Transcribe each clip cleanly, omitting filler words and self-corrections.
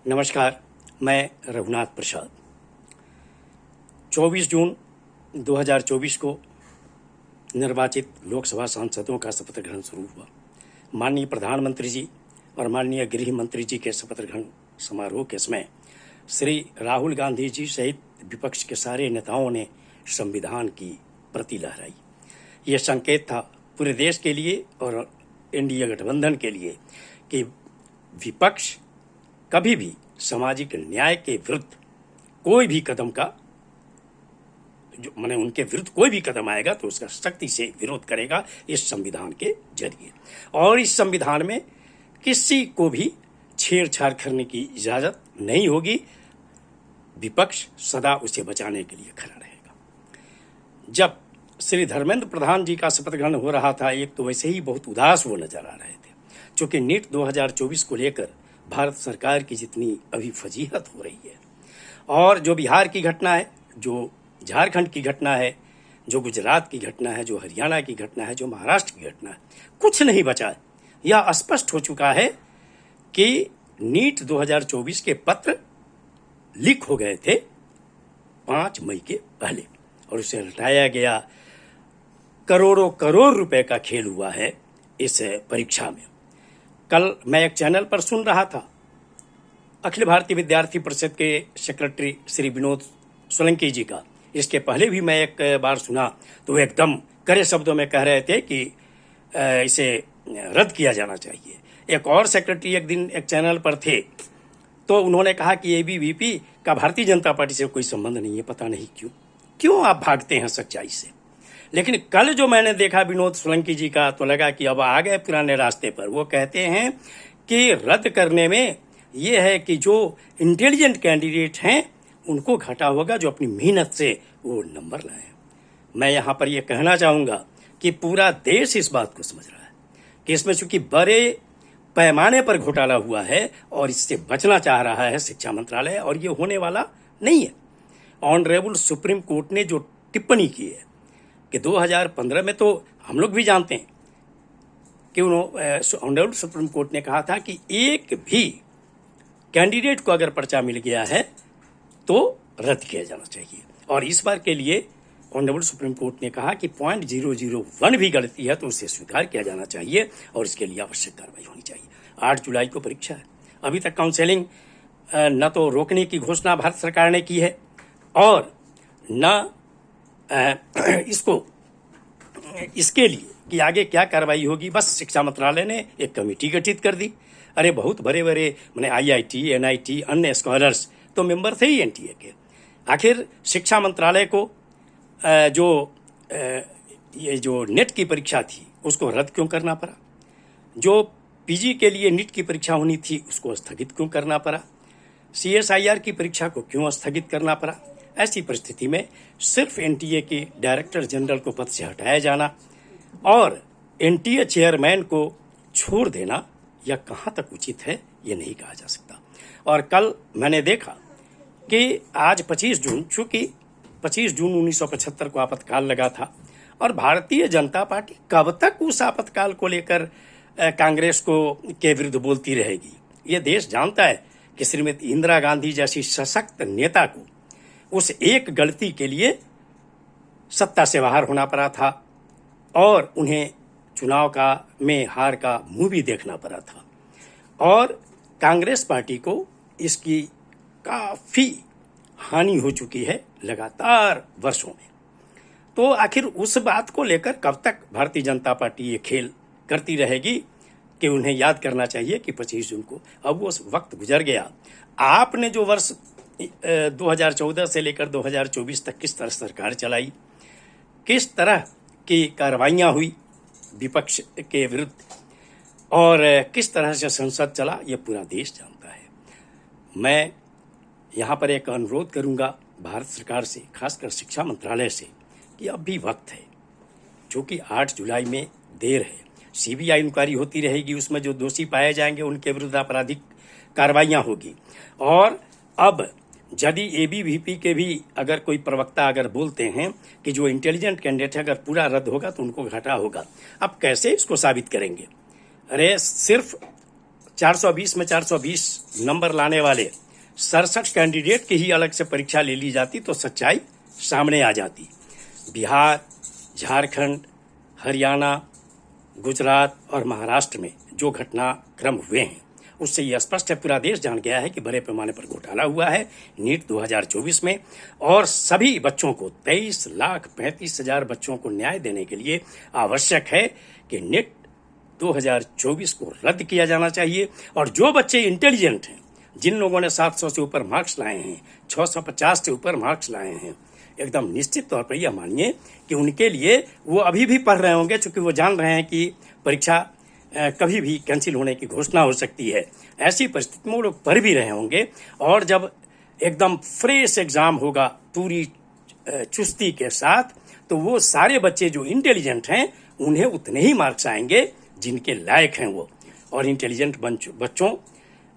नमस्कार, मैं रघुनाथ प्रसाद। 24 जून 2024 को निर्वाचित लोकसभा सांसदों का शपथ ग्रहण शुरू हुआ। माननीय प्रधानमंत्री जी और माननीय गृह मंत्री जी के शपथ ग्रहण समारोह के समय श्री राहुल गांधी जी सहित विपक्ष के सारे नेताओं ने संविधान की प्रति लहराई। ये संकेत था पूरे देश के लिए और इंडिया गठबंधन के लिए कि विपक्ष कभी भी सामाजिक न्याय के विरुद्ध कोई भी कदम का उनके विरुद्ध कोई भी कदम आएगा तो उसका सख्ती से विरोध करेगा इस संविधान के जरिए। और इस संविधान में किसी को भी छेड़छाड़ करने की इजाजत नहीं होगी। विपक्ष सदा उसे बचाने के लिए खड़ा रहेगा। जब श्री धर्मेंद्र प्रधान जी का शपथ ग्रहण हो रहा था, एक तो वैसे ही बहुत उदास वो नजर आ रहे थे, क्योंकि नीट 2024 को लेकर भारत सरकार की जितनी अभी फजीहत हो रही है और जो बिहार की घटना है, जो झारखंड की घटना है, जो गुजरात की घटना है, जो हरियाणा की घटना है, जो महाराष्ट्र की घटना है, कुछ नहीं बचा है। यह स्पष्ट हो चुका है कि नीट 2024 के पत्र लीक हो गए थे 5 मई के पहले और उसे हटाया गया। करोड़ों करोड़ रुपए का खेल हुआ है इस परीक्षा में। कल मैं एक चैनल पर सुन रहा था, अखिल भारतीय विद्यार्थी परिषद के सेक्रेटरी श्री विनोद सोलंकी जी का। इसके पहले भी मैं एक बार सुना तो वो एकदम कड़े शब्दों में कह रहे थे कि इसे रद्द किया जाना चाहिए। एक और सेक्रेटरी एक दिन एक चैनल पर थे तो उन्होंने कहा कि एबीवीपी का भारतीय जनता पार्टी से कोई संबंध नहीं है। पता नहीं क्यों आप भागते हैं सच्चाई से। लेकिन कल जो मैंने देखा विनोद सोलंकी जी का तो लगा कि अब आ गए पुराने रास्ते पर। वो कहते हैं कि रद्द करने में ये है कि जो इंटेलिजेंट कैंडिडेट हैं उनको घाटा होगा, जो अपनी मेहनत से वो नंबर लाए। मैं यहाँ पर ये कहना चाहूँगा कि पूरा देश इस बात को समझ रहा है कि इसमें चूंकि बड़े पैमाने पर घोटाला हुआ है और इससे बचना चाह रहा है शिक्षा मंत्रालय, और ये होने वाला नहीं है। ऑनरेबल सुप्रीम कोर्ट ने जो टिप्पणी की है कि 2015 में, तो हम लोग भी जानते हैं कि ऑनरेबल सुप्रीम कोर्ट ने कहा था कि एक भी कैंडिडेट को अगर पर्चा मिल गया है तो रद्द किया जाना चाहिए। और इस बार के लिए ऑनरेबल सुप्रीम कोर्ट ने कहा कि 0.001 भी गलती है तो उसे स्वीकार किया जाना चाहिए और इसके लिए आवश्यक कार्रवाई होनी चाहिए। 8 जुलाई को परीक्षा है। अभी तक काउंसलिंग न तो रोकने की घोषणा भारत सरकार ने की है और न इसके लिए कि आगे क्या कार्रवाई होगी। बस शिक्षा मंत्रालय ने एक कमेटी गठित कर दी। अरे बहुत बड़े बड़े IIT, NIT, अन्य स्कॉलर्स तो मेंबर थे ही NTA के। आखिर शिक्षा मंत्रालय को ये जो नेट की परीक्षा थी उसको रद्द क्यों करना पड़ा? जो PG के लिए नीट की परीक्षा होनी थी उसको स्थगित क्यों करना पड़ा? CSIR की परीक्षा को क्यों स्थगित करना पड़ा? ऐसी परिस्थिति में सिर्फ NTA के डायरेक्टर जनरल को पद से हटाया जाना और NTA चेयरमैन को छोड़ देना यह कहाँ तक उचित है, ये नहीं कहा जा सकता। और कल मैंने देखा कि आज 25 जून, चूंकि 25 जून 1975 को आपातकाल लगा था और भारतीय जनता पार्टी कब तक उस आपातकाल को लेकर कांग्रेस के विरुद्ध बोलती रहेगी। ये देश जानता है कि श्रीमती इंदिरा गांधी जैसी सशक्त नेता को उस एक गलती के लिए सत्ता से बाहर होना पड़ा था और उन्हें चुनाव में हार का मुंह भी देखना पड़ा था और कांग्रेस पार्टी को इसकी काफी हानि हो चुकी है लगातार वर्षों में। तो आखिर उस बात को लेकर कब तक भारतीय जनता पार्टी ये खेल करती रहेगी कि उन्हें याद करना चाहिए कि 25 जून को अब वो वक्त गुजर गया। आपने जो वर्ष 2014 से लेकर 2024 तक किस तरह सरकार चलाई, किस तरह की कार्रवाइयाँ हुई विपक्ष के विरुद्ध और किस तरह से संसद चला, ये पूरा देश जानता है। मैं यहाँ पर एक अनुरोध करूँगा भारत सरकार से, खासकर शिक्षा मंत्रालय से, कि अब भी वक्त है। चूँकि 8 जुलाई में देर है, CBI इंक्वायरी होती रहेगी, उसमें जो दोषी पाए जाएंगे उनके विरुद्ध आपराधिक कार्रवाइयाँ होगी। और अब यदि ABVP के भी अगर कोई प्रवक्ता अगर बोलते हैं कि जो इंटेलिजेंट कैंडिडेट है अगर पूरा रद्द होगा तो उनको घाटा होगा, अब कैसे इसको साबित करेंगे? अरे सिर्फ 420 में 420 नंबर लाने वाले 67 कैंडिडेट की ही अलग से परीक्षा ले ली जाती तो सच्चाई सामने आ जाती। बिहार, झारखंड, हरियाणा, गुजरात और महाराष्ट्र में जो घटनाक्रम हुए हैं उससे यह स्पष्ट है, पूरा देश जान गया है कि बड़े पैमाने पर घोटाला हुआ है नीट 2024 में। और सभी बच्चों को 23,35,000 बच्चों को न्याय देने के लिए आवश्यक है कि नीट 2024 को रद्द किया जाना चाहिए। और जो बच्चे इंटेलिजेंट हैं, जिन लोगों ने 700 से ऊपर मार्क्स लाए हैं, 650 से ऊपर मार्क्स लाए हैं, एकदम निश्चित तौर पर यह मानिए कि उनके लिए वो अभी भी पढ़ रहे होंगे, चूंकि वो जान रहे हैं कि परीक्षा कभी भी कैंसिल होने की घोषणा हो सकती है। ऐसी परिस्थिति में वो लोग पढ़ भी रहे होंगे और जब एकदम फ्रेश एग्जाम होगा पूरी चुस्ती के साथ, तो वो सारे बच्चे जो इंटेलिजेंट हैं उन्हें उतने ही मार्क्स आएंगे जिनके लायक हैं वो। और इंटेलिजेंट बच्चों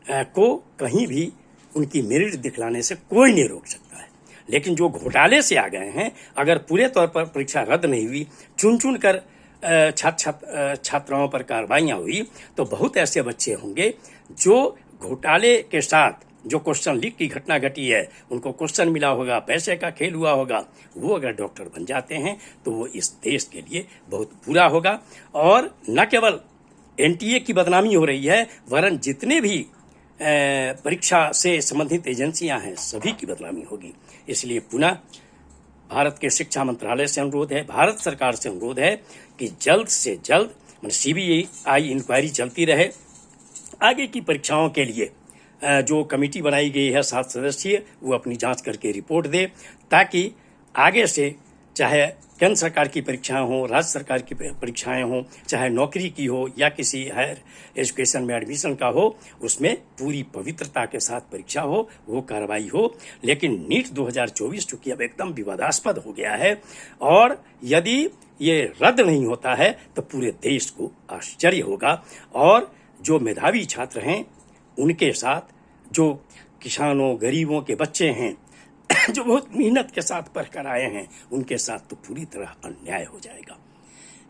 को कहीं भी उनकी मेरिट दिखलाने से कोई नहीं रोक सकता है। लेकिन जो घोटाले से आ गए हैं, अगर पूरे तौर पर परीक्षा रद्द नहीं हुई, चुन चुन कर छात्राओं पर कार्रवाइयाँ हुई, तो बहुत ऐसे बच्चे होंगे जो घोटाले के साथ जो क्वेश्चन लीक की घटना घटी है, उनको क्वेश्चन मिला होगा, पैसे का खेल हुआ होगा, वो अगर डॉक्टर बन जाते हैं तो वो इस देश के लिए बहुत बुरा होगा। और न केवल एनटीए की बदनामी हो रही है, वरन जितने भी परीक्षा से संबंधित एजेंसियां हैं सभी की बदनामी होगी। इसलिए पुनः भारत के शिक्षा मंत्रालय से अनुरोध है, भारत सरकार से अनुरोध है कि जल्द से जल्द सीबीआई इंक्वायरी चलती रहे। आगे की परीक्षाओं के लिए जो कमेटी बनाई गई है 7 सदस्यीय, वो अपनी जांच करके रिपोर्ट दे, ताकि आगे से चाहे केंद्र सरकार की परीक्षाएं हो, राज्य सरकार की परीक्षाएं हो, चाहे नौकरी की हो या किसी हायर एजुकेशन में एडमिशन का हो, उसमें पूरी पवित्रता के साथ परीक्षा हो, वो कार्रवाई हो। लेकिन नीट 2024 चूंकि अब एकदम विवादास्पद हो गया है, और यदि ये रद्द नहीं होता है तो पूरे देश को आश्चर्य होगा। और जो मेधावी छात्र हैं उनके साथ जो किसानों, गरीबों के बच्चे हैं जो बहुत मेहनत के साथ पढ़ कर आए हैं, उनके साथ तो पूरी तरह अन्याय हो जाएगा।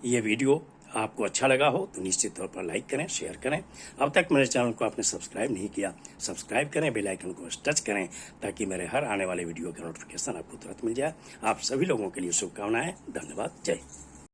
ये वीडियो आपको अच्छा लगा हो तो निश्चित तौर पर लाइक करें, शेयर करें। अब तक मेरे चैनल को आपने सब्सक्राइब नहीं किया, सब्सक्राइब करें, बेल आइकन को टच करें, ताकि मेरे हर आने वाले वीडियो का नोटिफिकेशन आपको तुरंत मिल जाए। आप सभी लोगों के लिए शुभकामनाएं। धन्यवाद। जय हिंद।